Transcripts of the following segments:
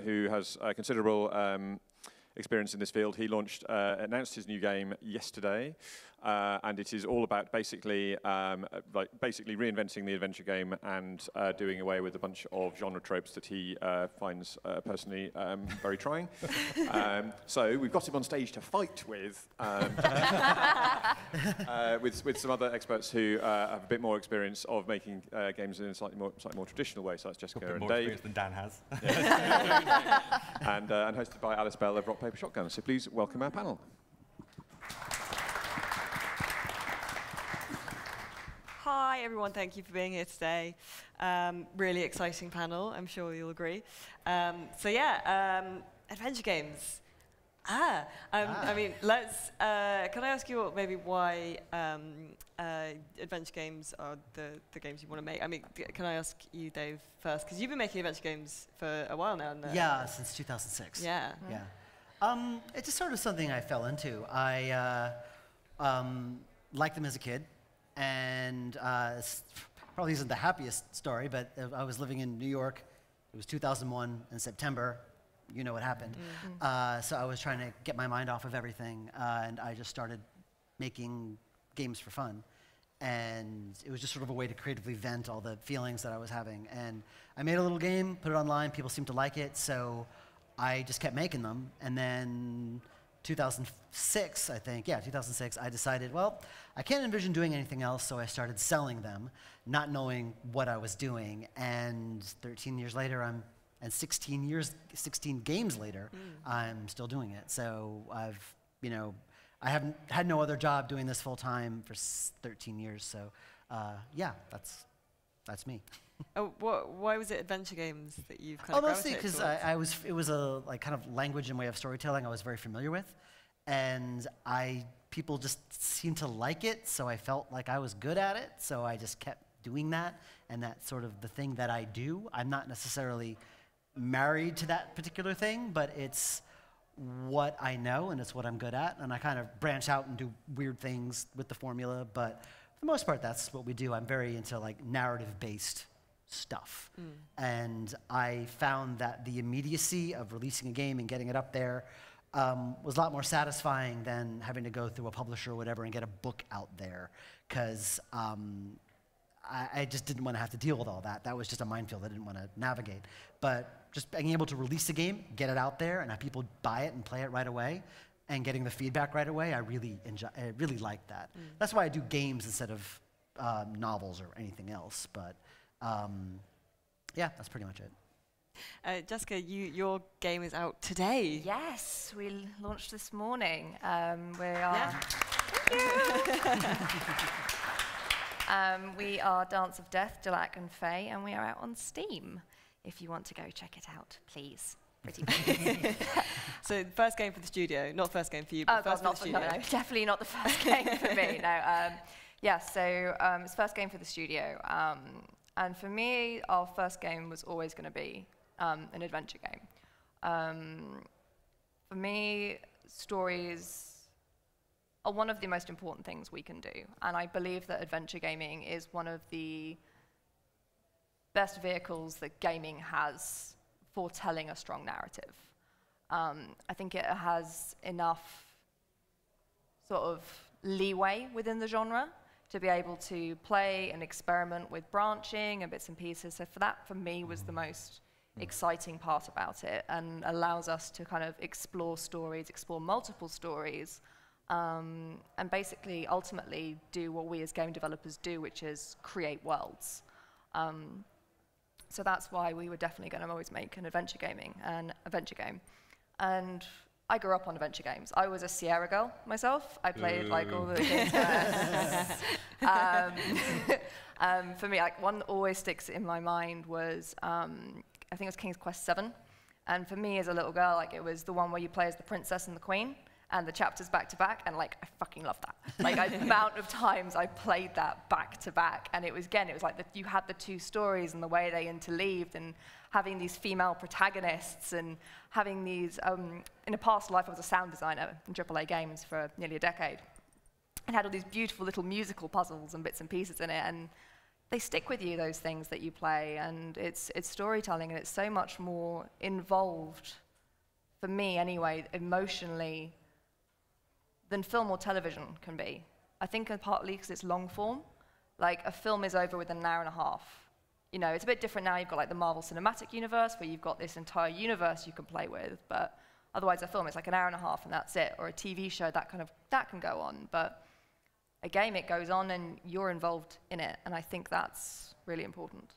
who has considerable experience in this field. He announced his new game yesterday, and it is all about basically reinventing the adventure game and doing away with a bunch of genre tropes that he finds personally very trying. So we've got him on stage to fight with some other experts who have a bit more experience of making games in a slightly more traditional way. So that's Jessica and more Dave. Experience than Dan has. And hosted by Alice Bell of Rock Paper Shotgun. So please welcome our panel. Hi everyone, thank you for being here today. Really exciting panel, I'm sure you'll agree. So yeah, adventure games. I mean, can I ask you maybe why adventure games are the games you want to make? I mean, can I ask you, Dave, first? Because you've been making adventure games for a while now. Yeah, since 2006. Yeah. Yeah. It's just sort of something I fell into. I liked them as a kid, and probably isn't the happiest story, but I was living in New York. It was 2001 in September. You know what happened. Mm-hmm. So I was trying to get my mind off of everything, and I just started making games for fun. And it was just sort of a way to creatively vent all the feelings that I was having. And I made a little game, put it online, people seemed to like it, so I just kept making them. And then 2006, I think, yeah, 2006, I decided, well, I can't envision doing anything else, so I started selling them, not knowing what I was doing. And 13 years later, and 16 games later, I'm still doing it. So I haven't had no other job doing this full time for 13 years. So yeah, that's me. Oh, why was it adventure games that you've kind of mostly gravitated because it was a kind of language and way of storytelling I was very familiar with, and people just seemed to like it, so I felt like I was good at it. So I just kept doing that, and that's sort of the thing that I do. I'm not necessarily married to that particular thing, but it's what I know and it's what I'm good at, and I kind of branch out and do weird things with the formula, but for the most part that's what we do. I'm very into like narrative-based stuff, and I found that the immediacy of releasing a game and getting it up there was a lot more satisfying than having to go through a publisher or whatever and get a book out there, because I just didn't want to have to deal with all that. That was just a minefield I didn't want to navigate. But just being able to release a game, get it out there, and have people buy it and play it right away, and getting the feedback right away, I really like that. That's why I do games instead of novels or anything else. But yeah, that's pretty much it. Jessica, your game is out today. Yes, we launched this morning. We are. Yeah. Thank you. We are Dance of Death, Jalak and Faye, and we are out on Steam. If you want to go check it out, please. Pretty please. So the first game for the studio, not first game for you, but first for the studio. No, definitely not the first game for me. No. Yeah, so it's first game for the studio. And for me, our first game was always going to be an adventure game. For me, stories are one of the most important things we can do. And I believe that adventure gaming is one of the best vehicles that gaming has for telling a strong narrative. I think it has enough sort of leeway within the genre to be able to play and experiment with branching and bits and pieces. So for me, was the most exciting part about it, and allows us to kind of explore stories, explore multiple stories, and basically, ultimately, do what we as game developers do, which is create worlds. So that's why we were definitely going to always make an adventure game. And I grew up on adventure games. I was a Sierra girl myself. I played like all the games. For me, like one that always sticks in my mind was I think it was King's Quest VII. And for me as a little girl, like it was the one where you play as the princess and the queen, and the chapters back to back, and like I fucking love that. Like the amount of times I played that back to back, and it was like you had the two stories and the way they interleaved, and having these female protagonists, and having these. In a past life, I was a sound designer in AAA games for nearly a decade, and had all these beautiful little musical puzzles and bits and pieces in it, and they stick with you, those things that you play, and it's storytelling, and it's so much more involved, for me anyway, emotionally, than film or television can be. I think partly because it's long form. Like, a film is over within an hour and a half. You know, it's a bit different now. You've got like the Marvel Cinematic Universe, where you've got this entire universe you can play with, but otherwise a film is like an hour and a half and that's it, or a TV show, that can go on. But a game, it goes on and you're involved in it, and I think that's really important.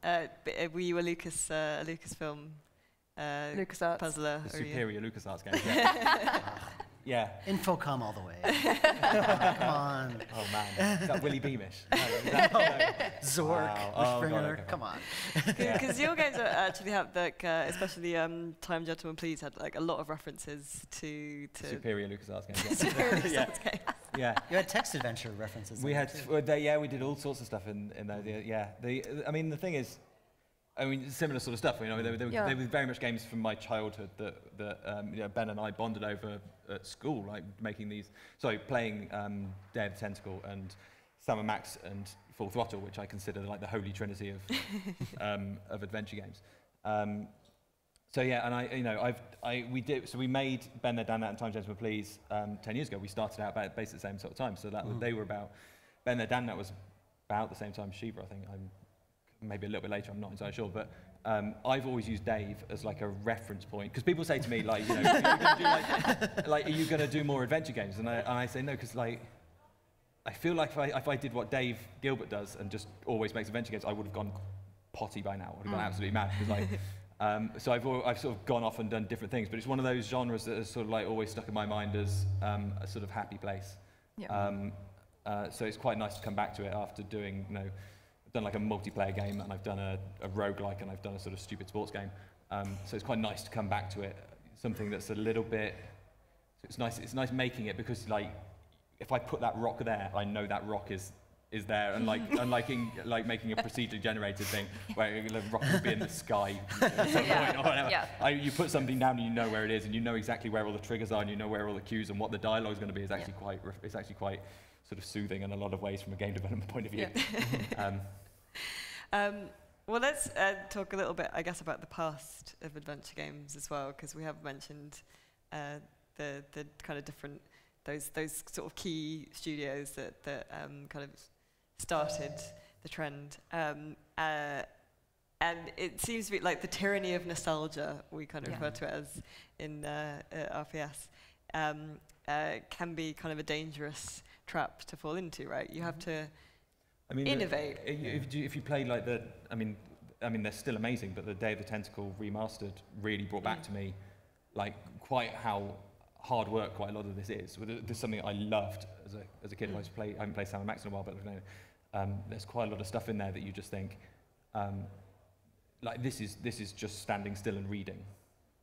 Were you a Lucasfilm LucasArts puzzler? The superior LucasArts game. Yeah. Yeah. Infocom all the way. Come on. Oh man, is that Willy Beamish? Zork, Wow. Oh, Springer, God, okay. come on. Because your games actually have, like, especially Time Gentleman Please had like a lot of references to Superior LucasArts game. superior LucasArts games. Yeah. You had text adventure references. We in had, there, too. we did all sorts of stuff in those. Yeah. I mean, the thing is, similar sort of stuff. You know, they were very much games from my childhood that Ben and I bonded over at school, like playing Day of the Tentacle and Sam & Max and Full Throttle, which I consider like the holy trinity of adventure games. So yeah, and we made Ben There, Dan That, and Time Gentleman Please 10 years ago. We started out about basically the same sort of time. So that they were about Ben There, Dan That was about the same time as Shiva, I think. Maybe a little bit later, I'm not entirely sure, but I've always used Dave as like a reference point, because people say to me, like, you know, are you going to do more adventure games? And I say no, because like, I feel like if I did what Dave Gilbert does and just always makes adventure games, I would have gone potty by now. I would have gone absolutely mad. Like, so I've sort of gone off and done different things, but it's one of those genres that has sort of like always stuck in my mind as a sort of happy place. Yeah. So it's quite nice to come back to it after doing, you know, I've done like a multiplayer game, and I've done a roguelike, and I've done a sort of stupid sports game. So it's quite nice to come back to it, something that's a little bit, it's nice making it, because like, if I put that rock there, I know that rock is there, and like like making a procedurally generated thing where the rock will be in the sky at some point or whatever. Yeah. You put something down and you know where it is, and you know exactly where all the triggers are, and you know where all the cues and what the dialogue is going to be. Is actually quite sort of soothing in a lot of ways from a game development point of view. Yeah. Well, let's talk a little bit, I guess, about the past of adventure games as well, because we have mentioned the kind of different those sort of key studios that kind of started the trend, and it seems to be like the tyranny of nostalgia, we kind of refer to it as in RPS, can be kind of a dangerous trap to fall into, right? You have to innovate. If you play like I mean, they're still amazing, but the Day of the Tentacle remastered really brought back to me, like, quite how hard work quite a lot of this is. This is something I loved as a kid. I haven't played Sam & Max in a while, but there's quite a lot of stuff in there that you just think, like, this is just standing still and reading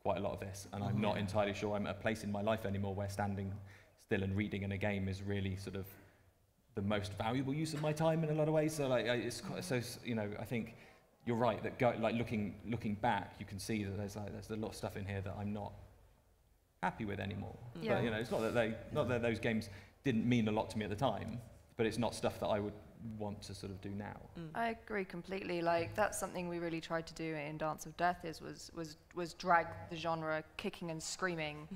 quite a lot of this, and I'm not entirely sure I'm at a place in my life anymore where standing still and reading in a game is really sort of the most valuable use of my time in a lot of ways. So like, it's quite, so, you know, I think you're right that like looking back, you can see that there's a lot of stuff in here that I'm not happy with anymore. Yeah. But you know, it's not that those games didn't mean a lot to me at the time, but it's not stuff that I would want to sort of do now. I agree completely. Like, that's something we really tried to do in Dance of Death, was drag the genre kicking and screaming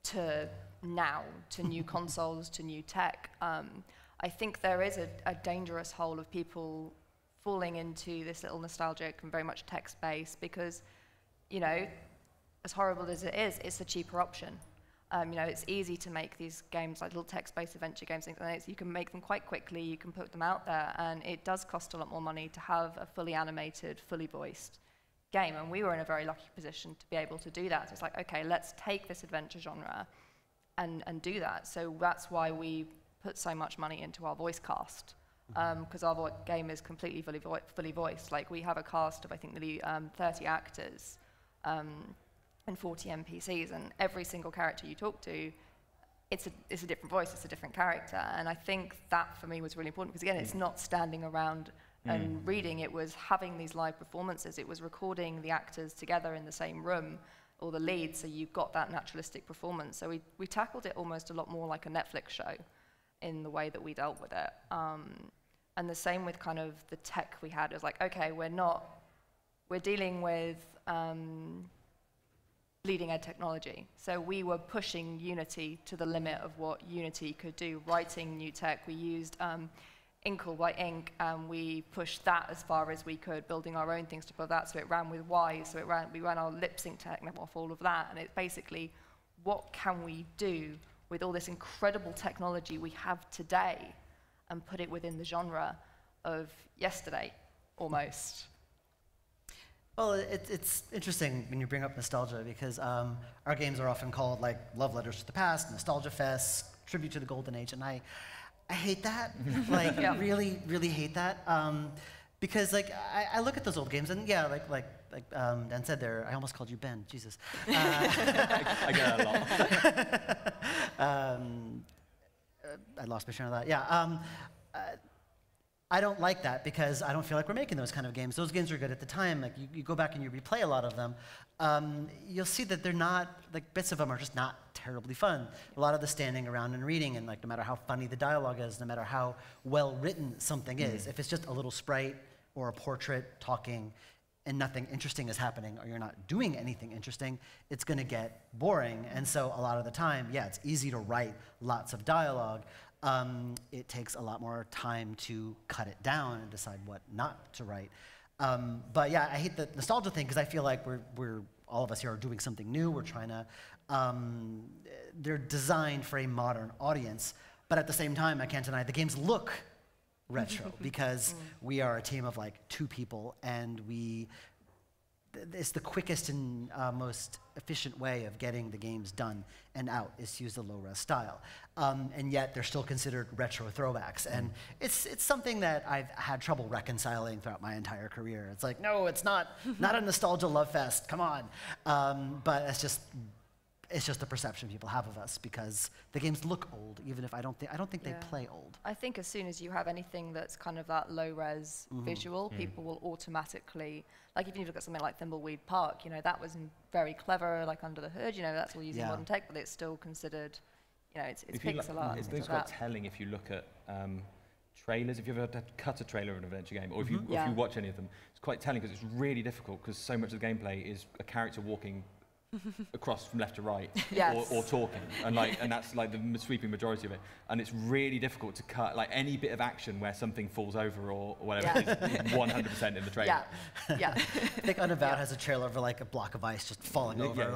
to now, to new consoles, to new tech. I think there is a dangerous hole of people falling into this little nostalgic and very much text-based, because, you know, as horrible as it is, it's a cheaper option. You know, it's easy to make these games, like little text-based adventure games, things like that. You can make them quite quickly, you can put them out there, and it does cost a lot more money to have a fully animated, fully voiced game. And we were in a very lucky position to be able to do that. So it's like, okay, let's take this adventure genre and do that. So that's why we put so much money into our voice cast, because our game is completely fully voiced. Like, we have a cast of, I think, nearly 30 actors, and 40 NPCs, and every single character you talk to, it's a different voice, it's a different character. And I think that for me was really important, because again, it's not standing around and reading, it was having these live performances, it was recording the actors together in the same room, or the leads, so you got that naturalistic performance. So we tackled it almost a lot more like a Netflix show in the way that we dealt with it. And the same with kind of the tech we had. It was like, okay, we're dealing with leading edge technology. So we were pushing Unity to the limit of what Unity could do, writing new tech. We used Inkle by Ink, and we pushed that as far as we could, building our own things to put that. So it ran with Wise, so we ran our lip sync tech off all of that. And it's basically, what can we do with all this incredible technology we have today and put it within the genre of yesterday, almost? Well, it's interesting when you bring up nostalgia, because our games are often called like love letters to the past, nostalgia fests, tribute to the golden age, and I hate that. Like, really, really hate that. Because like I look at those old games, and yeah, like Dan said there, I almost called you Ben. Jesus. I get that a lot. I lost my train of thought. Yeah. I don't like that, because I don't feel like we're making those kind of games. Those games were good at the time. Like, you go back and you replay a lot of them, you'll see that they're not, like, bits of them are just not terribly fun. A lot of the standing around and reading, and like, no matter how funny the dialogue is, no matter how well written something is, if it's just a little sprite or a portrait talking and nothing interesting is happening, or you're not doing anything interesting, it's gonna get boring. And so a lot of the time, yeah, it's easy to write lots of dialogue. It takes a lot more time to cut it down and decide what not to write. But yeah, I hate the nostalgia thing, because I feel like we're all of us here are doing something new. We're trying to, they're designed for a modern audience, but at the same time, I can't deny the games look retro, because we are a team of like 2 people, and it's the quickest and most efficient way of getting the games done and out is to use the low-res style. And yet they're still considered retro throwbacks. And it's something that I've had trouble reconciling throughout my entire career. It's like, no, it's not a nostalgia love fest, come on. But it's just the perception people have of us, because the games look old, even if I don't think they play old. I think as soon as you have anything that's kind of that low-res visual, people will automatically, like if you look at something like Thimbleweed Park, you know, that was very clever, like under the hood, you know, that's all using modern tech, but it's still considered, you know, it's pixel art. It's quite telling if you look at trailers. If you've ever cut a trailer of an adventure game, or if you watch any of them, it's quite telling, because it's really difficult, because so much of the gameplay is a character walking across from left to right, or talking, and that's like the sweeping majority of it, and it's really difficult to cut like any bit of action where something falls over or whatever is 100% in the trailer. I think Unavowed has a trailer of like a block of ice just falling over,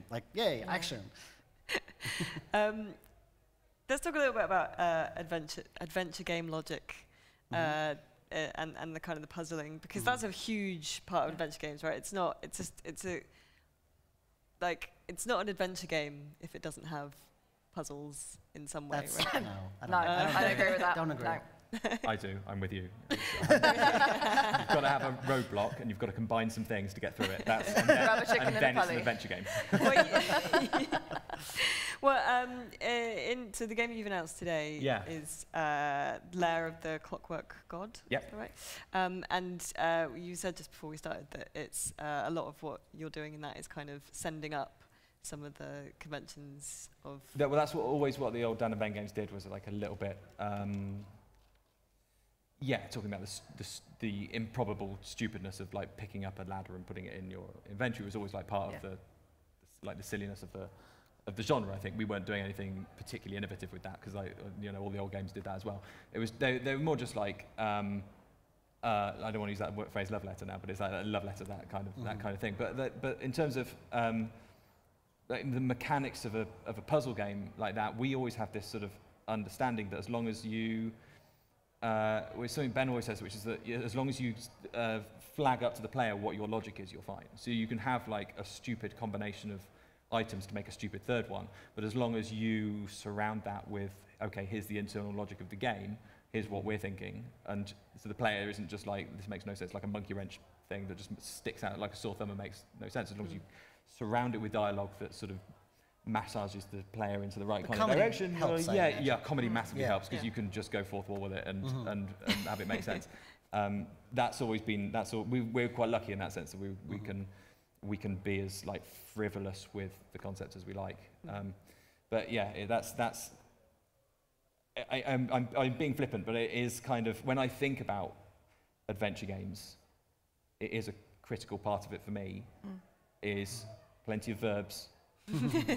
like yay, action. Let's talk a little bit about adventure game logic, and the kind of the puzzling, because that's a huge part of adventure games, right? It's not an adventure game if it doesn't have puzzles in some way, right? No, I don't agree with that. Don't agree. No. I do. I'm with you. You've got to have a roadblock, and you've got to combine some things to get through it. And then it's an adventure game. So the game you've announced today is Lair of the Clockwork God. Yep. Right. And you said just before we started that it's a lot of what you're doing in that is kind of sending up some of the conventions of. Well, that's always what the old Dan and Ben games did, was like a little bit. Talking about the improbable stupidness of like picking up a ladder and putting it in your inventory was always like part of the silliness of the genre. I think we weren't doing anything particularly innovative with that, because all the old games did that as well. It was they were more just like I don't want to use that phrase love letter now, but it's like a love letter, that kind of thing. But in terms of like the mechanics of a puzzle game like that, we always have this sort of understanding that as long as you something Ben always says, which is that as long as you flag up to the player what your logic is, you're fine. So you can have like a stupid combination of items to make a stupid third one, but as long as you surround that with, okay, here's the internal logic of the game, here's what we're thinking, and so the player isn't just like, this makes no sense, like a monkey wrench thing that just sticks out like a sore thumb and makes no sense, as long as you surround it with dialogue that sort of massages the player into the right kind of direction. Helps, comedy massively helps, because you can just go fourth wall with it and have it make sense. That's always been, we're quite lucky in that sense that we can be as like frivolous with the concept as we like. But yeah, that's I'm being flippant, but it is kind of, when I think about adventure games, it is a critical part of it for me, is plenty of verbs,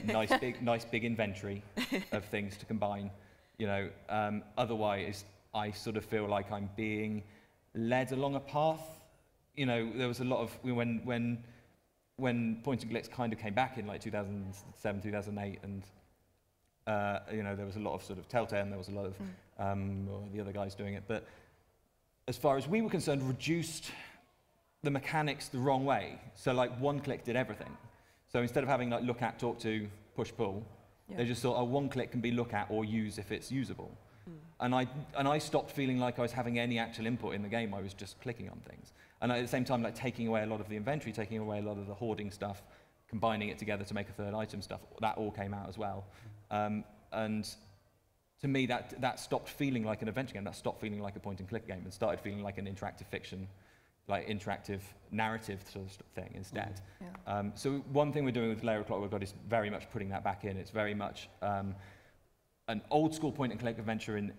nice big inventory of things to combine. You know, otherwise I sort of feel like I'm being led along a path. You know, there was a lot of, when point and clicks kind of came back in like 2007, 2008, and you know, there was a lot of sort of Telltale, and there was a lot of the other guys doing it. But as far as we were concerned, reduced the mechanics the wrong way. So like one click did everything. So instead of having like look at, talk to, push, pull, they just thought, oh, one click can be look at or use if it's usable. And I stopped feeling like I was having any actual input in the game. I was just clicking on things. And at the same time, like taking away a lot of the inventory, taking away a lot of the hoarding stuff, combining it together to make a third item stuff, that all came out as well. And to me, that stopped feeling like an adventure game. That stopped feeling like a point and click game and started feeling like an interactive fiction, like interactive narrative sort of thing instead. So one thing we're doing with Layer of Clockwork God is very much putting that back in. It's very much an old school point and click adventure in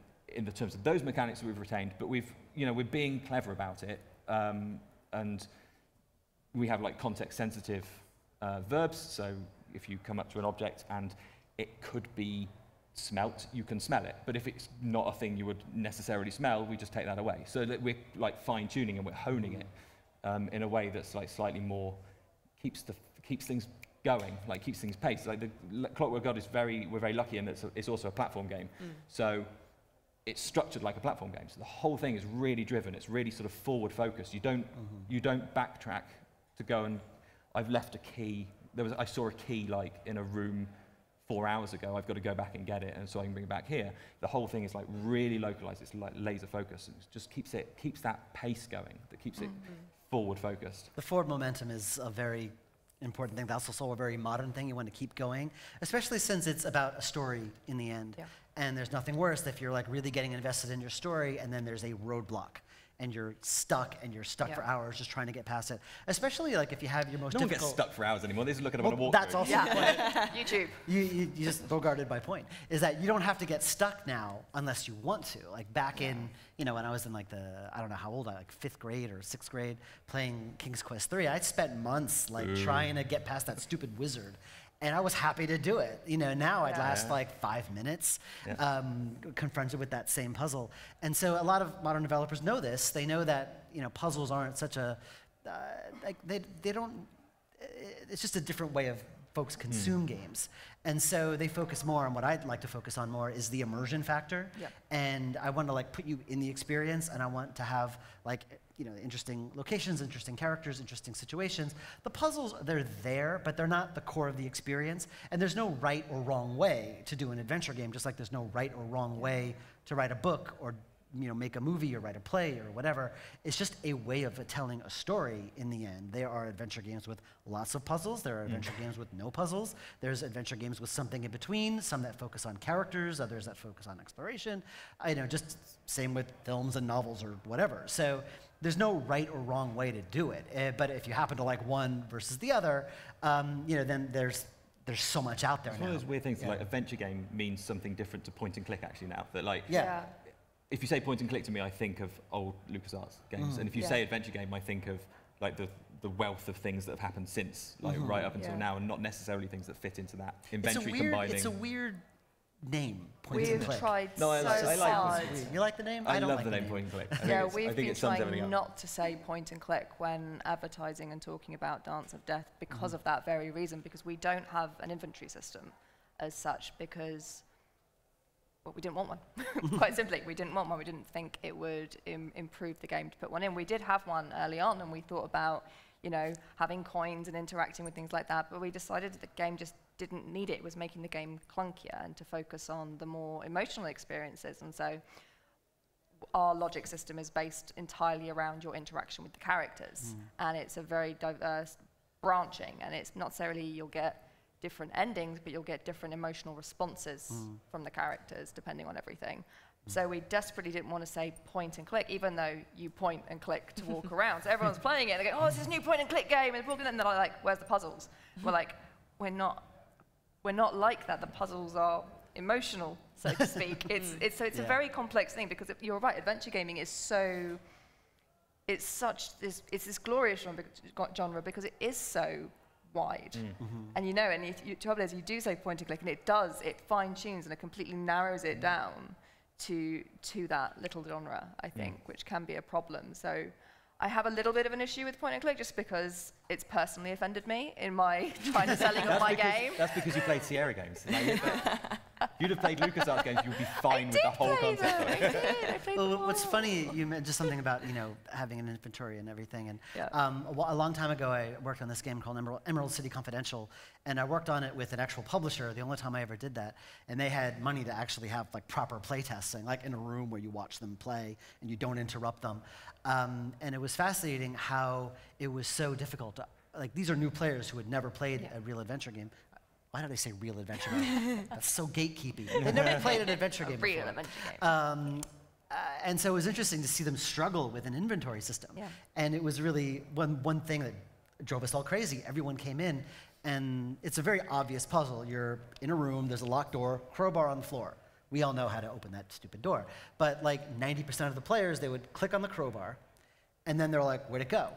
the terms of those mechanics that we've retained, but we're being clever about it, and we have like context sensitive verbs. So if you come up to an object and it could be smelt, you can smell it. But if it's not a thing you would necessarily smell, we just take that away. So that we're like fine tuning and we're honing it in a way that's like slightly more keeps things going, like keeps things paced. Like the Clockwork God is we're very lucky in that it's also a platform game. So it's structured like a platform game. So the whole thing is really driven. It's really sort of forward focused. You don't backtrack to go and I've left a key. I saw a key like in a room 4 hours ago. I've got to go back and get it, and so I can bring it back here. The whole thing is like really localized. It's like laser focused. It just keeps that pace going. That keeps it forward focused. The forward momentum is a very important thing. That's also a very modern thing. You want to keep going, especially since it's about a story in the end. Yeah. And there's nothing worse if you're like really getting invested in your story and then there's a roadblock and you're stuck for hours just trying to get past it. Especially like if you have your most difficult... No one gets stuck for hours anymore. They just look at them on a walk. That's also the point. YouTube. You just bogarted my point. Is that you don't have to get stuck now unless you want to. Like back in, you know, when I was in like I don't know how old like 5th grade or 6th grade playing King's Quest III, I spent months like trying to get past that stupid wizard. And I was happy to do it. You know, now I'd last like 5 minutes confronted with that same puzzle. And so a lot of modern developers know this. They know that, you know, puzzles aren't such a, like they don't, it's just a different way of folks consume games. And so they focus more on what I'd like to focus on more is the immersion factor. And I want to like put you in the experience, and I want to have like, you know, interesting locations, interesting characters, interesting situations. The puzzles, they're there, but they're not the core of the experience. And there's no right or wrong way to do an adventure game, just like there's no right or wrong way to write a book or, you know, make a movie or write a play or whatever. It's just a way of telling a story in the end. There are adventure games with lots of puzzles. There are adventure games with no puzzles. There's adventure games with something in between, some that focus on characters, others that focus on exploration. You know, just same with films and novels or whatever. So there's no right or wrong way to do it. But if you happen to like one versus the other, you know, then there's so much out there now. It's one of those weird things that like adventure game means something different to point and click actually now. That like if you say point and click to me, I think of old LucasArts games. And if you say adventure game, I think of like the wealth of things that have happened since, like right up until now, and not necessarily things that fit into that inventory combining. It's a weird name, point and click. We've tried No, I like hard. You like the name? I don't love like the name point and click. Yeah, we've been trying not to say point and click when advertising and talking about Dance of Death because of that very reason, because we don't have an inventory system as such, because well, we didn't want one. Quite simply, we didn't want one. We didn't think it would improve the game to put one in. We did have one early on, and we thought about, you know, having coins and interacting with things like that, but we decided that the game just didn't need it. It was making the game clunkier, and to focus on the more emotional experiences. And so our logic system is based entirely around your interaction with the characters, and it's a very diverse branching, and it's not necessarily you'll get different endings, but you'll get different emotional responses from the characters depending on everything. So we desperately didn't want to say point and click, even though you point and click to walk around. So everyone's playing it, and they go, oh, it's this new point and click game, and they're like, where's the puzzles? We're like, we're not like that. The puzzles are emotional so to speak. It's a very complex thing, because you're right, adventure gaming is so, it's this glorious genre because it is so wide. And you know, and the trouble is, you do say point and click, and it fine tunes and it completely narrows it down to that little genre, I think, which can be a problem. So I have a little bit of an issue with point and click just because it's personally offended me in my trying to selling of my game. That's because you played Sierra games. You'd have played LucasArts games, you'd be fine with the whole concept. Well, what's funny, you mentioned something about having an inventory and everything. And a long time ago, I worked on this game called Emerald City Confidential, and I worked on it with an actual publisher. The only time I ever did that, and they had money to actually have like proper play testing, like in a room where you watch them play and you don't interrupt them. And it was fascinating how it was so difficult. Like, these are new players who had never played a real adventure game. Why did I say real adventure game? That's so gatekeeping. They'd never played an adventure game before. Real adventure game. And so it was interesting to see them struggle with an inventory system. And it was really one thing that drove us all crazy. Everyone came in, and it's a very obvious puzzle. You're in a room, there's a locked door, crowbar on the floor. We all know how to open that stupid door. But like 90% of the players, they would click on the crowbar, and then they're like, where'd it go?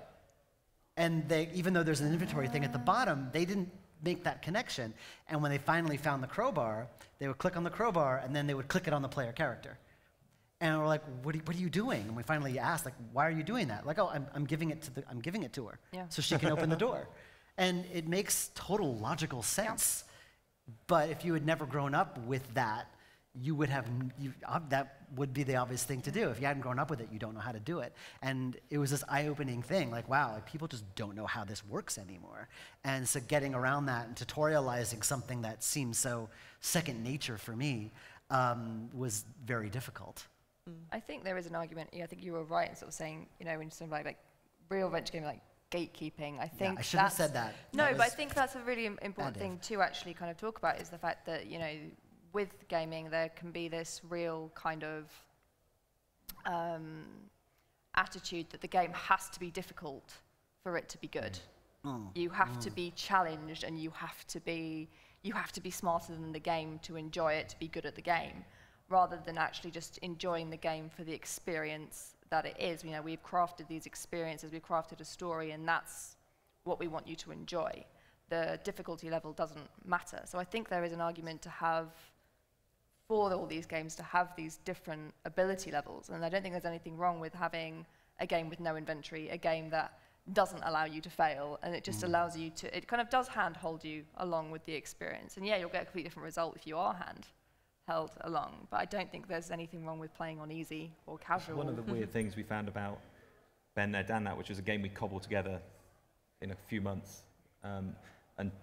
And even though there's an inventory thing at the bottom, they didn't make that connection. And when they finally found the crowbar, they would click on the crowbar, and then they would click it on the player character. And we're like, what are you doing? And we finally asked, like, why are you doing that? Like, oh, I'm giving it to her, so she can open the door. And it makes total logical sense. But if you had never grown up with that, that would be the obvious thing to do. If you hadn't grown up with it, you don't know how to do it. And it was this eye-opening thing, like, wow, like, people just don't know how this works anymore. And so getting around that and tutorializing something that seems so second nature for me was very difficult. I think there is an argument. I think you were right in sort of saying, when something like real adventure gaming, like gatekeeping. I think I shouldn't have said that. No, but I think that's a really important thing to actually kind of talk about, is the fact that with gaming, there can be this real kind of attitude that the game has to be difficult for it to be good. You have to be challenged, and you have to be smarter than the game to enjoy it, to be good at the game, rather than actually just enjoying the game for the experience that it is. We've crafted these experiences, we've crafted a story, and that's what we want you to enjoy. The difficulty level doesn't matter. So I think there is an argument to have, for all these games, to have these different ability levels. And I don't think there's anything wrong with having a game with no inventory, a game that doesn't allow you to fail, and it just allows you to, it kind of does handhold you along with the experience. And yeah, you'll get a completely different result if you are handheld along, but I don't think there's anything wrong with playing on easy or casual. One of the weird things we found about Ben There Dan That, which was a game we cobbled together in a few months, and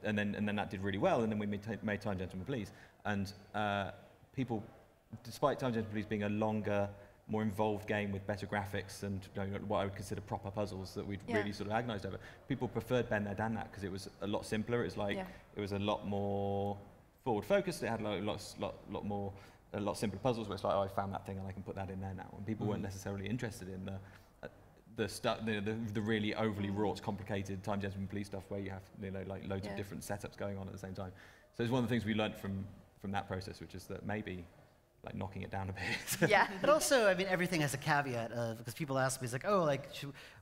then that did really well, and then we made Time Gentlemen Please. And people, despite Time Gentlemen Please being a longer, more involved game with better graphics and what I would consider proper puzzles that we'd really sort of agonized over, people preferred Ben There Dan That because it was a lot simpler. It was like it was a lot more forward focused. It had a lot simpler puzzles where it's like, oh, I found that thing and I can put that in there now. And people weren't necessarily interested in the really overly wrought, complicated Time Gentlemen Please stuff where you have like loads of different setups going on at the same time. So it's one of the things we learned from that process, which is that maybe like knocking it down a bit. But also, I mean, everything has a caveat of, because people ask me, it's like, oh, like,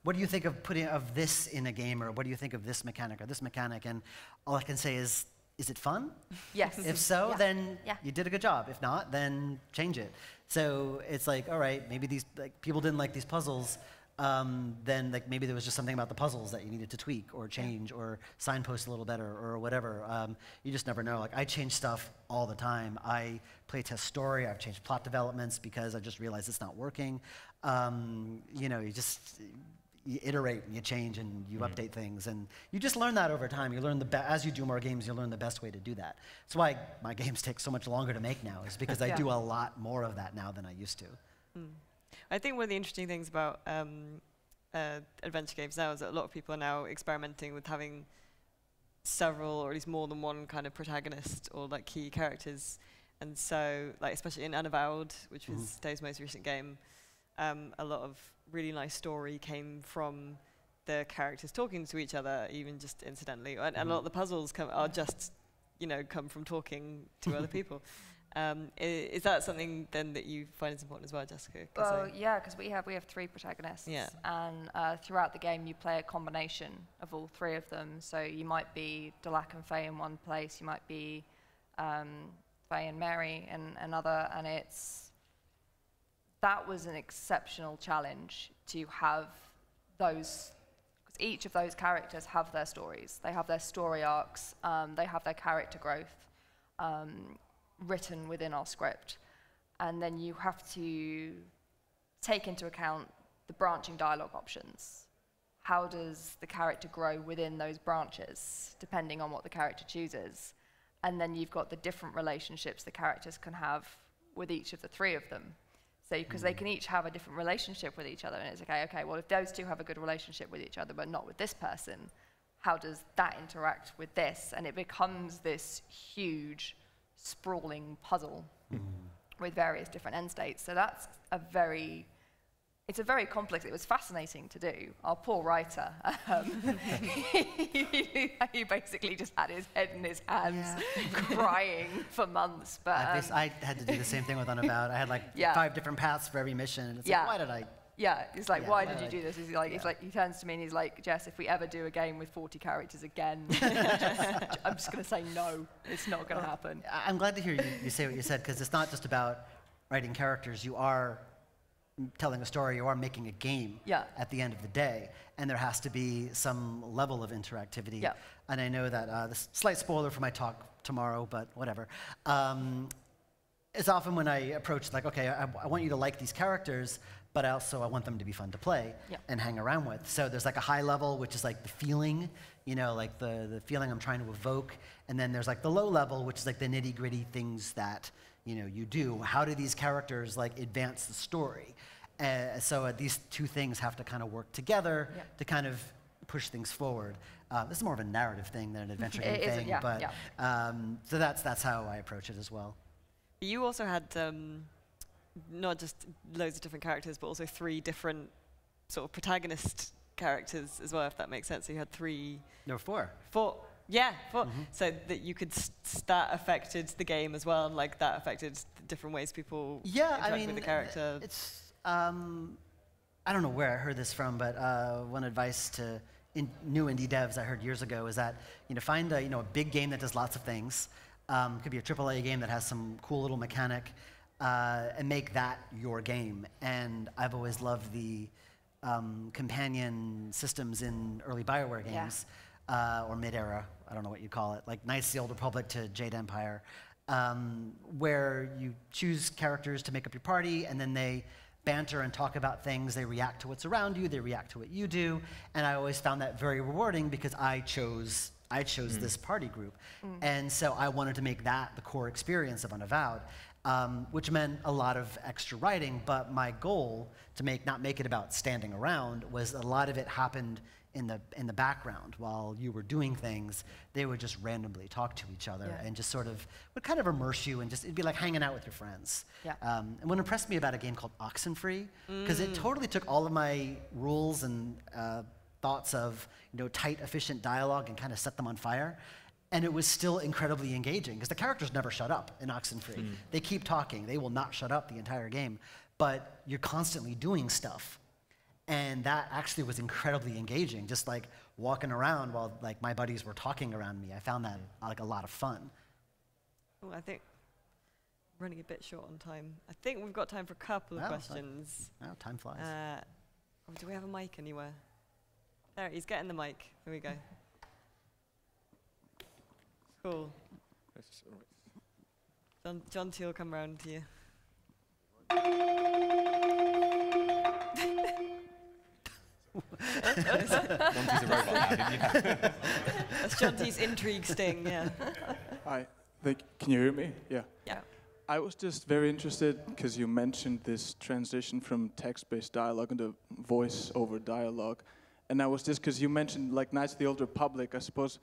what do you think of this in a game, or what do you think of this mechanic or this mechanic? And all I can say is it fun? Yes. If so, then you did a good job. If not, then change it. So it's like, all right, maybe these people didn't like these puzzles. Then like maybe there was just something about the puzzles that you needed to tweak or change or signpost a little better or whatever. You just never know. Like, I change stuff all the time. I play test story. I've changed plot developments because I just realized it's not working. You iterate and you change and you update things, and you just learn that over time. You learn as you do more games, you learn the best way to do that. That's why my games take so much longer to make now, is because I do a lot more of that now than I used to. I think one of the interesting things about adventure games now is that a lot of people are now experimenting with having several, or at least more than one kind of protagonist or like key characters. And so, like, especially in Unavowed, which was Dave's most recent game, a lot of really nice story came from the characters talking to each other, even just incidentally. And a lot of the puzzles come from talking to other people. Is that something then that you find is important as well, Jessica? Well, yeah, because we have 3 protagonists, and throughout the game you play a combination of all 3 of them. So you might be Delac and Faye in one place, you might be Faye and Mary in another, and that was an exceptional challenge to have those, because each of those characters have their stories, they have their story arcs, they have their character growth. Written within our script, and then you have to take into account the branching dialogue options. How does the character grow within those branches, depending on what the character chooses? And then you've got the different relationships the characters can have with each of the 3 of them. So, because they can each have a different relationship with each other, and it's okay, well, if those 2 have a good relationship with each other, but not with this person, how does that interact with this? And it becomes this huge sprawling puzzle with various different end states. So that's it's a very complex, it was fascinating to do. Our poor writer, he basically just had his head in his hands, crying for months. But I had to do the same thing with Unavowed. I had like 5 different paths for every mission, and it's like, why did I? Yeah, it's like, why did you do this? He's like, he turns to me and he's like, Jess, if we ever do a game with 40 characters again, I'm just going to say no. It's not going to happen. I'm glad to hear you say what you said, because it's not just about writing characters. You are telling a story. You are making a game at the end of the day, and there has to be some level of interactivity. Yeah. And I know that this slight spoiler for my talk tomorrow, but whatever. It's often when I approach, like, okay, I want you to like these characters, but I want them to be fun to play and hang around with. So there's like a high level, which is like the feeling, like the feeling I'm trying to evoke. And then there's like the low level, which is like the nitty gritty things that, you do. How do these characters like advance the story? So these 2 things have to kind of work together to kind of push things forward. This is more of a narrative thing than an adventure game thing, but so that's how I approach it as well. You also had not just loads of different characters, but also 3 different sort of protagonist characters as well, if that makes sense. So you had 3... There were 4. 4. Yeah, 4. So that you could, that affected the game as well, and like that affected the different ways people interact with the character. It's, I don't know where I heard this from, but one advice to new indie devs I heard years ago is that, find a big game that does lots of things. It could be a AAA game that has some cool little mechanic, and make that your game. And I've always loved the companion systems in early BioWare games, or mid-era, I don't know what you call it, like Knights of the Old Republic to Jade Empire, where you choose characters to make up your party, and then they banter and talk about things. They react to what's around you, they react to what you do, and I always found that very rewarding because I chose this party group. And so I wanted to make that the core experience of Unavowed, which meant a lot of extra writing, but my goal to not make it about standing around was a lot of it happened in the background. While you were doing things, they would just randomly talk to each other and just sort of would kind of immerse you, and just it'd be like hanging out with your friends. And what impressed me about a game called Oxenfree, because it totally took all of my rules and thoughts of tight, efficient dialogue and kind of set them on fire. And it was still incredibly engaging, because the characters never shut up in Oxenfree. They keep talking. They will not shut up the entire game. But you're constantly doing stuff. And that actually was incredibly engaging, just like walking around while like my buddies were talking around me. I found that like a lot of fun. Oh, I think we're running a bit short on time. I think we've got time for a couple of questions. Oh, time flies. Do we have a mic anywhere? There, he's getting the mic. Here we go. Cool. John T will come round to you. Monty's a robot now, didn't you? That's John T's intrigue sting, yeah. Hi, can you hear me? Yeah. Yeah. I was just very interested because you mentioned this transition from text-based dialogue into voice-over dialogue. And I was just, because you mentioned like Knights of the Old Republic, I suppose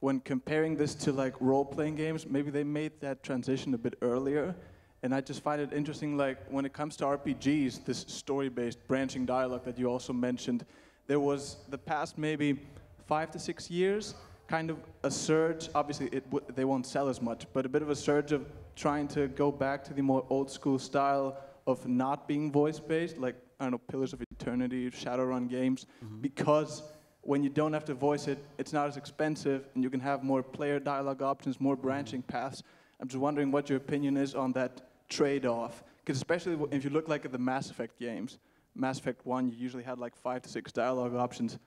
when comparing this to like role-playing games, maybe they made that transition a bit earlier. And I just find it interesting, like when it comes to RPGs, this story-based branching dialogue that you also mentioned, there was the past maybe 5 to 6 years, kind of a surge. Obviously, they won't sell as much, but a bit of a surge of trying to go back to the more old school style of not being voice-based, like, I don't know, Pillars of Eternity, Shadowrun games, because when you don't have to voice it, it's not as expensive, and you can have more player dialogue options, more branching paths. I'm just wondering what your opinion is on that trade-off, because especially if you look like at the Mass Effect games, Mass Effect 1, you usually had like 5 to 6 dialogue options.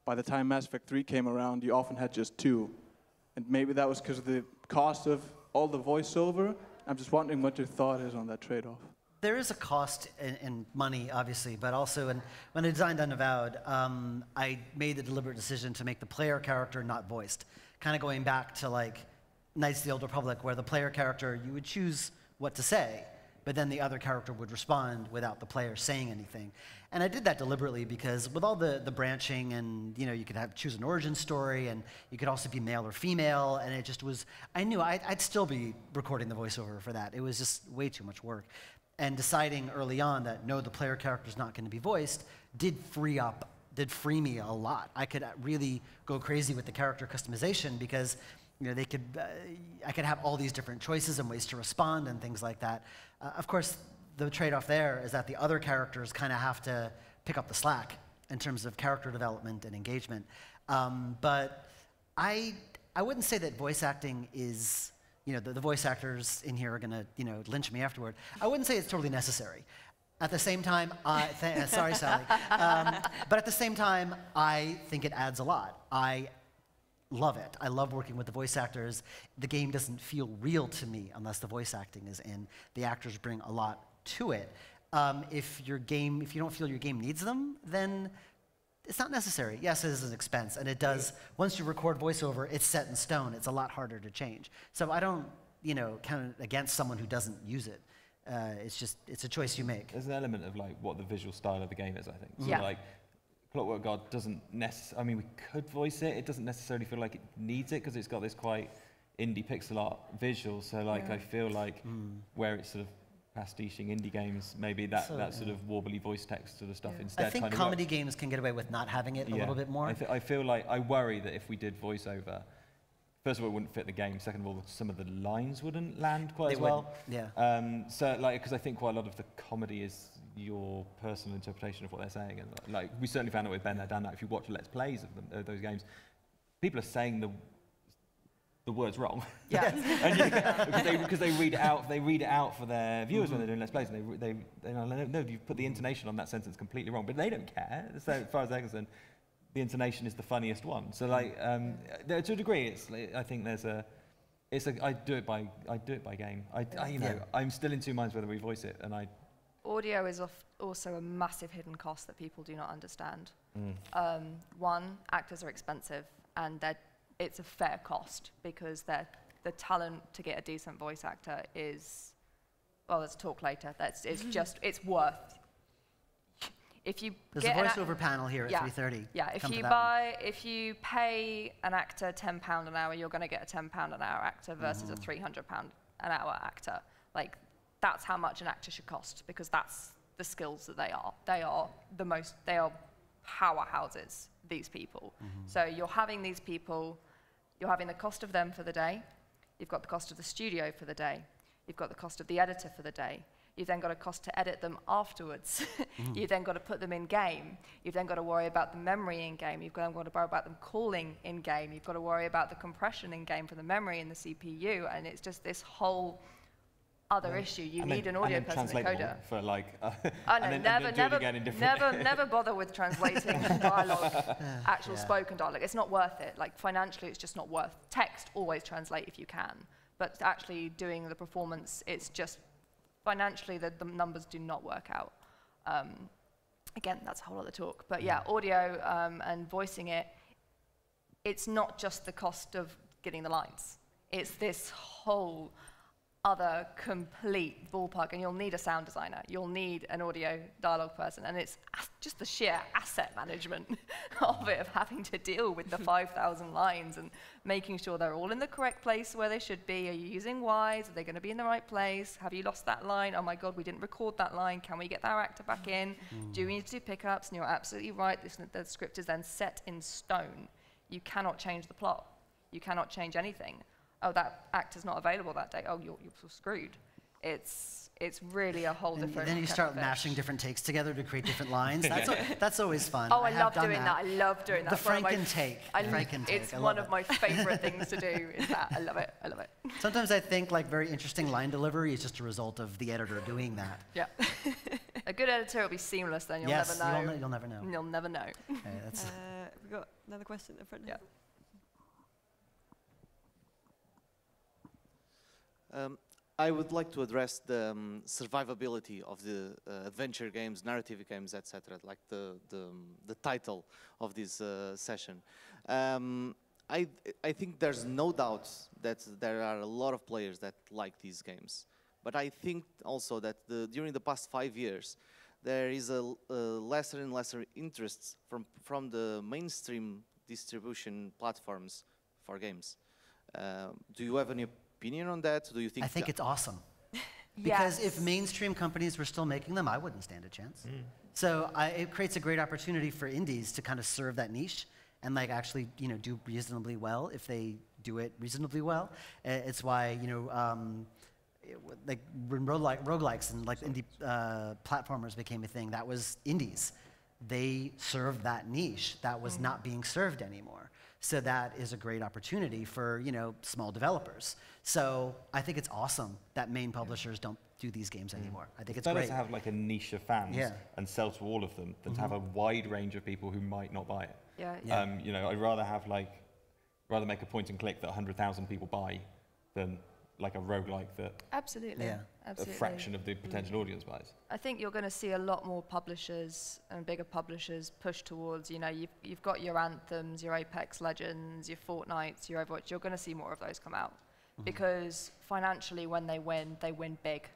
By the time Mass Effect 3 came around, you often had just 2. And maybe that was because of the cost of all the voiceover. I'm just wondering what your thought is on that trade-off. There is a cost in money, obviously, but also when I designed Unavowed, I made the deliberate decision to make the player character not voiced. Kind of going back to like Knights of the Old Republic, where the player character, you would choose what to say, but then the other character would respond without the player saying anything. And I did that deliberately because with all the branching and, you know, you could choose an origin story and you could also be male or female, and it just was, I knew I'd still be recording the voiceover for that. It was just way too much work. And deciding early on that no, the player character's not going to be voiced did free me a lot. I could really go crazy with the character customization because, you know, I could have all these different choices and ways to respond and things like that. Of course, the trade-off there is that the other characters kind of have to pick up the slack in terms of character development and engagement. But I wouldn't say that voice acting is, you know, the voice actors in here are going to, you know, lynch me afterward. I wouldn't say it's totally necessary. At the same time, sorry, Sally. But at the same time, I think it adds a lot. I love it. I love working with the voice actors. The game doesn't feel real to me unless the voice acting is in. The actors bring a lot to it. If you don't feel your game needs them, then it's not necessary. Yes, it is an expense, and it does. Once you record voiceover, it's set in stone. It's a lot harder to change. So I don't, you know, count it against someone who doesn't use it. It's a choice you make. There's an element of like what the visual style of the game is, I think. Yeah. So like, Clockwork God doesn't necessarily, I mean, we could voice it. It doesn't necessarily feel like it needs it because it's got this quite indie pixel art visual. So like, I feel like where it's sort of pastiching indie games, maybe that sort of warbly voice text sort of stuff instead. I think kind of comedy games can get away with not having it a little bit more. I feel like, I worry that if we did voiceover, first of all, it wouldn't fit the game. Second of all, some of the lines wouldn't land quite as well. Yeah. So like, because I think quite a lot of the comedy is your personal interpretation of what they're saying, and like we certainly found out with Ben there, Dan, that if you watch Let's Plays of them, those games, people are saying the words wrong. Yeah. because they read it out. They read it out for their viewers when they're doing Let's Plays, and they no, you've put the intonation on that sentence completely wrong. But they don't care. So as far as they're concerned, the intonation is the funniest one. So like, to a degree, I think there's a. I do it by game. I'm still in two minds whether we voice it, and Audio is also a massive hidden cost that people do not understand. One, actors are expensive, and it's a fair cost because the talent to get a decent voice actor is, well, let's talk later. It's worth. There's a voiceover panel here at 3:30. Yeah, if you pay an actor £10 an hour, you're going to get a £10 an hour actor versus a £300 an hour actor. Like, that's how much an actor should cost because that's the skills that they are. They are powerhouses, these people. So you're having these people, you're having the cost of them for the day, you've got the cost of the studio for the day, you've got the cost of the editor for the day, you've then got a cost to edit them afterwards, you've then got to put them in game, you've then got to worry about the memory in game, you've then got to worry about them calling in game, you've got to worry about the compression in game for the memory and the CPU, and it's just this whole other issue. You need an audio person, a coder. For like, never bother with translating dialogue, actual spoken dialogue. It's not worth it. Like financially, it's just not worth. Text, always translate if you can, but actually doing the performance, it's just financially the numbers do not work out. Again, that's a whole other talk. But yeah, audio and voicing it, it's not just the cost of getting the lines. It's this whole other complete ballpark, and you'll need a sound designer, you'll need an audio dialogue person, and it's just the sheer asset management of it, of having to deal with the 5,000 lines and making sure they're all in the correct place where they should be. Are you using Ys? Are they going to be in the right place? Have you lost that line? Oh my God, we didn't record that line. Can we get our actor back in? Do we need to do pickups? And you're absolutely right, the script is then set in stone. You cannot change the plot. You cannot change anything. Oh, that actor's not available that day. Oh, you're screwed. It's really a whole different. And then you start mashing different takes together to create different lines. That's always fun. Oh, I love doing that. I love doing that. The Franken take. It's one of my favorite things to do. Is that I love it. I love it. Sometimes I think like very interesting line delivery is just a result of the editor doing that. Yeah. A good editor will be seamless. Then you'll yes, never know. You'll never know. You'll never know. Okay, that's we've got another question in front. Yeah. I would like to address the survivability of the adventure games, narrative games, etc., like the title of this session. I think there's no doubt that there are a lot of players that like these games. But I think also that during the past 5 years, there is a lesser and lesser interest from the mainstream distribution platforms for games. Do you have any opinion on that? Do you think? I think it's awesome. Because if mainstream companies were still making them, I wouldn't stand a chance. So it creates a great opportunity for indies to kind of serve that niche and like actually do reasonably well if they do it reasonably well. It's why like when roguelikes and like indie platformers became a thing, that was indies. They served that niche that was not being served anymore. So that is a great opportunity for small developers. So I think it's awesome that main publishers don't do these games anymore. I think it's better great. to have like a niche of fans and sell to all of them than to have a wide range of people who might not buy it. I'd rather make a point and click that 100,000 people buy than like a roguelike that absolutely a fraction of the potential audience buys. I think you're going to see a lot more publishers and bigger publishers push towards, you've got your Anthems, your Apex Legends, your Fortnites, your Overwatch. You're going to see more of those come out because financially when they win big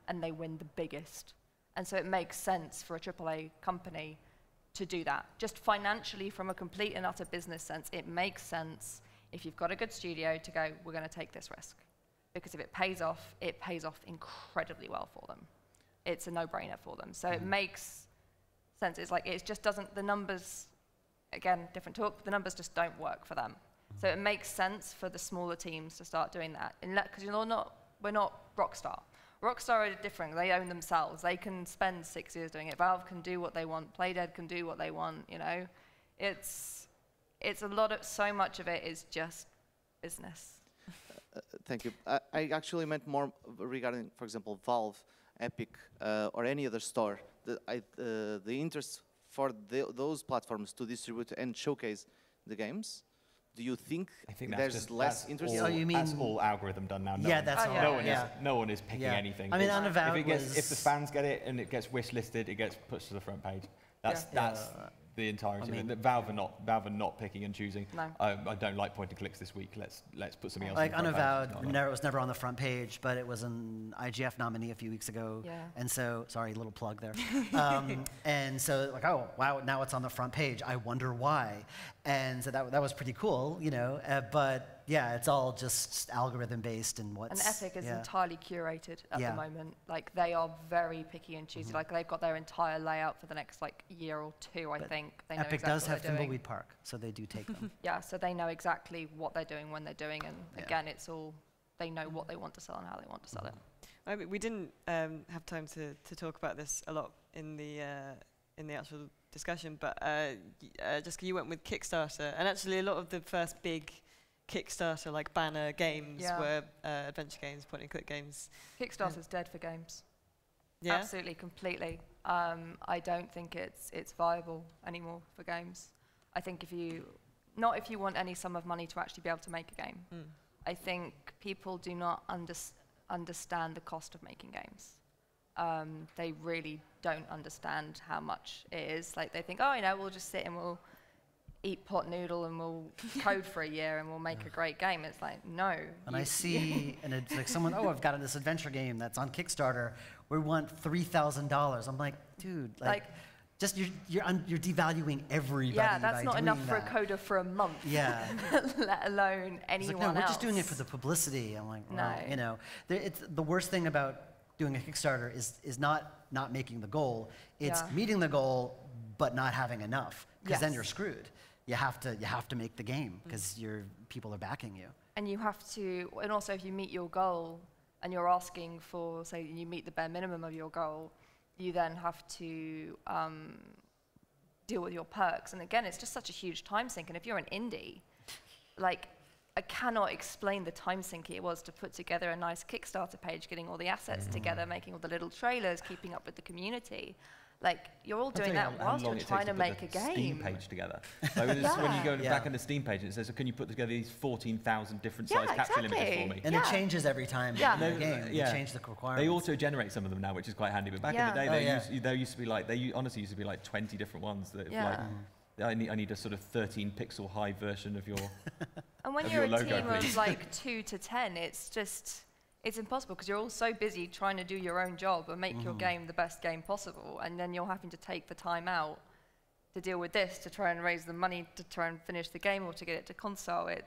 and they win the biggest. And so it makes sense for a AAA company to do that. Just financially from a complete and utter business sense, it makes sense if you've got a good studio to go, we're going to take this risk. Because if it pays off incredibly well for them. It's a no-brainer for them. So it makes sense. It's like, it just doesn't, the numbers, again, different talk, the numbers just don't work for them. So it makes sense for the smaller teams to start doing that. Because we're not Rockstar. Rockstar are different. They own themselves. They can spend 6 years doing it. Valve can do what they want. Playdead can do what they want, It's a lot of, so much of it is just business. Thank you. I actually meant more regarding, for example, Valve, Epic, or any other store. The interest for those platforms to distribute and showcase the games. Do you think there's less interest? That's all algorithm done now. That's all. No one is picking anything. I mean, Unavowed if the fans get it and it gets wish listed, it gets pushed to the front page. That's the entirety. Valve are not picking and choosing. No. I don't like point and clicks this week. Let's put something else. Like Unavowed was never on the front page, but it was an IGF nominee a few weeks ago. Yeah. And so, sorry, little plug there. And so, like, oh wow, now it's on the front page. I wonder why. And so that was pretty cool, but yeah, it's all just algorithm based and what's. And Epic is entirely curated at the moment. Like they are very picky and choosy. Like they've got their entire layout for the next year or two, I think. They know Epic exactly does have what they're doing. Thimbleweed Park, so they do take them. Yeah, so they know exactly what they're doing when they're doing, and again, it's all they know what they want to sell and how they want to sell it. I mean, we didn't have time to talk about this a lot in the actual discussion, but Jessica, you went with Kickstarter, and actually a lot of the first big Kickstarter like banner games were adventure games, point and click games. Kickstarter's dead for games. Yeah, absolutely, completely. I don't think it's viable anymore for games. I think if you want any sum of money to actually be able to make a game, I think people do not understand the cost of making games. They really don't understand how much it is. Like they think, we'll just sit and we'll eat pot noodle and we'll code for a year and we'll make a great game. It's like, no. And I see, and it's like someone, I've got this adventure game that's on Kickstarter. We want $3,000. I'm like, dude, just you're devaluing everybody. Yeah, that's not enough for a that. coder for a month. Yeah. Let alone anyone else. We're just doing it for the publicity. I'm like, well, it's the worst thing about doing a Kickstarter is not making the goal. It's meeting the goal, but not having enough, because then you're screwed. you have to make the game because people are backing you. And you have to, and also if you meet your goal and you're asking for, say, you meet the bare minimum of your goal, you then have to deal with your perks. And again, it's just such a huge time sink. And if you're an indie, like, I cannot explain the time sink it was to put together a nice Kickstarter page, getting all the assets together, making all the little trailers, keeping up with the community. Like, you're all doing that whilst you're trying to make a game. Steam page together. So when you go back on the Steam page, it says, can you put together these 14,000 different size capture limiters for me? And it changes every time in the game. They change the requirements. They auto-generate some of them now, which is quite handy. But back in the day, there used to be like, honestly used to be like 20 different ones that like, I need a sort of 13 pixel high version of your And when you're a team of like 2 to 10, it's just, it's impossible because you're all so busy trying to do your own job and make your game the best game possible. And then you're having to take the time out to deal with this, to try and raise the money to try and finish the game or to get it to console. I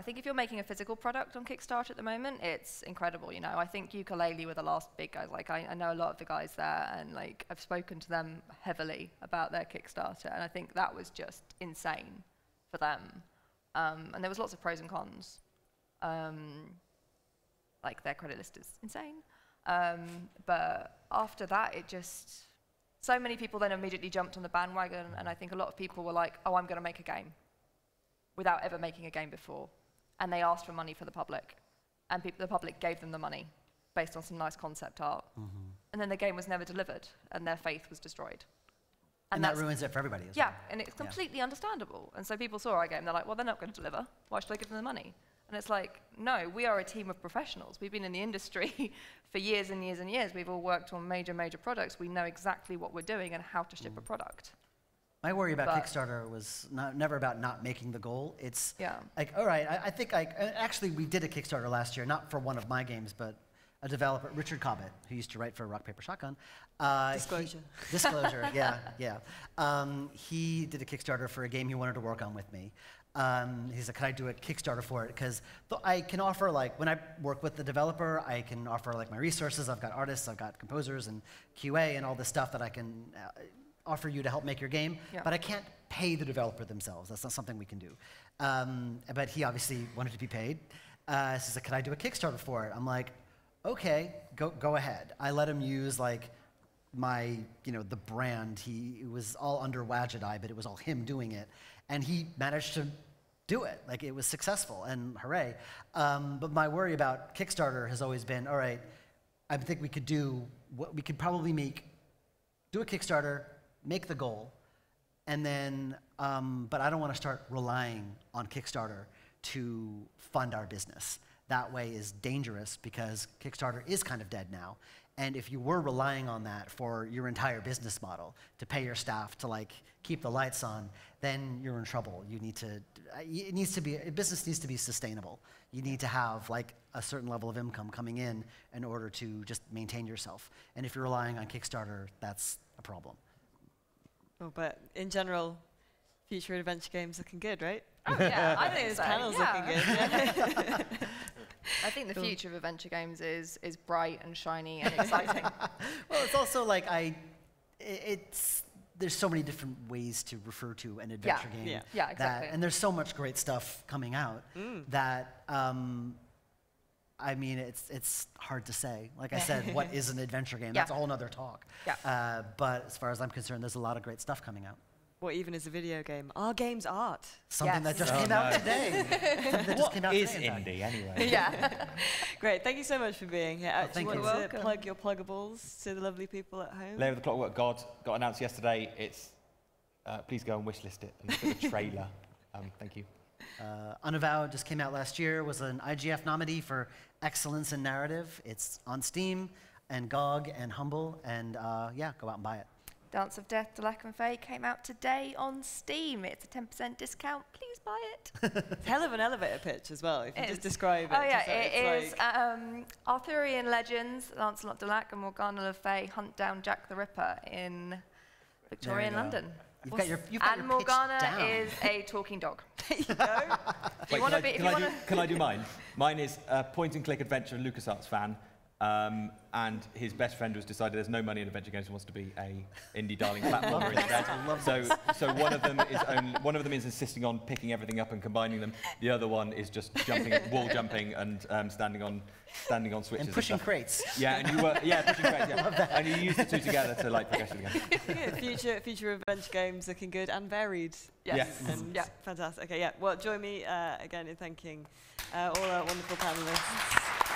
think if you're making a physical product on Kickstarter at the moment, it's incredible, you know. I think Yooka-Laylee were the last big guys. Like, I know a lot of the guys there, and like, I've spoken to them heavily about their Kickstarter, and I think that was just insane for them. And there was lots of pros and cons. Like, their credit list is insane. But after that, it just, so many people then immediately jumped on the bandwagon, and I think a lot of people were like, oh, I'm going to make a game, without ever making a game before. And they asked for money for the public. And the public gave them the money based on some nice concept art. And then the game was never delivered, and their faith was destroyed. And that ruins it for everybody as well. And it's completely understandable. And so people saw our game, they're like, well, they're not going to deliver. Why should I give them the money? And it's like, no, we are a team of professionals. We've been in the industry for years and years and years. We've all worked on major products. We know exactly what we're doing and how to ship a product. My worry about Kickstarter was never about not making the goal. It's like, all right, I think actually we did a Kickstarter last year, not for one of my games, but a developer, Richard Cobbett, who used to write for Rock, Paper, Shotgun. Disclosure. Disclosure, he did a Kickstarter for a game he wanted to work on with me. He said, can I do a Kickstarter for it? Because I can offer, like, when I work with the developer, I can offer, like, my resources. I've got artists, I've got composers and QA and all this stuff that I can offer you to help make your game, but I can't pay the developer themselves. That's not something we can do. But he obviously wanted to be paid. So he said, can I do a Kickstarter for it? I'm like, okay, go ahead. I let him use, like, my, the brand. It was all under Wadget Eye, but it was all him doing it. And he managed to do it. Like, it was successful, and hooray. But my worry about Kickstarter has always been, all right, I think we could probably do a Kickstarter, make the goal, and then, but I don't want to start relying on Kickstarter to fund our business. That way is dangerous because Kickstarter is kind of dead now. And if you were relying on that for your entire business model, to pay your staff, to like keep the lights on, then you're in trouble. Business needs to be sustainable. You need to have like a certain level of income coming in order to just maintain yourself. And if you're relying on Kickstarter, that's a problem. Well, but in general, future adventure games looking good, right? Oh, yeah, I think This so. panel's looking good. I think the future of adventure games is bright and shiny and exciting. Well, it's also like there's so many different ways to refer to an adventure game. Yeah, exactly. And there's so much great stuff coming out that I mean, it's hard to say. Like I said, what is an adventure game? That's a whole nother talk. Yeah. But as far as I'm concerned, there's a lot of great stuff coming out. What even is a video game? Our game's art. Something that just came out today. What is indie, anyway? Yeah. Great. Thank you so much for being here. Thank Do you you. want to plug your pluggables to the lovely people at home? Lair of the Clockwork God got announced yesterday. It's please go and wishlist it and look at the trailer. Thank you. Unavowed just came out last year, was an IGF nominee for Excellence in Narrative. It's on Steam and GOG and Humble, and go out and buy it. Dance of Death, Delac and Faye came out today on Steam. It's a 10% discount. Please buy it. It's hell of an elevator pitch as well, if you just describe it. Oh, yeah, it is. Arthurian legends, Lancelot Delac and Morgana Le Fay hunt down Jack the Ripper in Victorian London. You've got your and Morgana down. is a talking dog. There you go. Can I do mine? Mine is a point-and-click adventure LucasArts fan. And his best friend was decided there's no money in adventure games and wants to be a indie darling platformer instead. So one of them is insisting on picking everything up and combining them. The other one is just wall jumping and standing on switches And pushing crates. Yeah, and pushing crates. Yeah. And you use the two together to like progress the game. Yeah, future adventure games looking good and varied. Yes. And fantastic. Okay, yeah. Well, join me again in thanking all our wonderful panelists.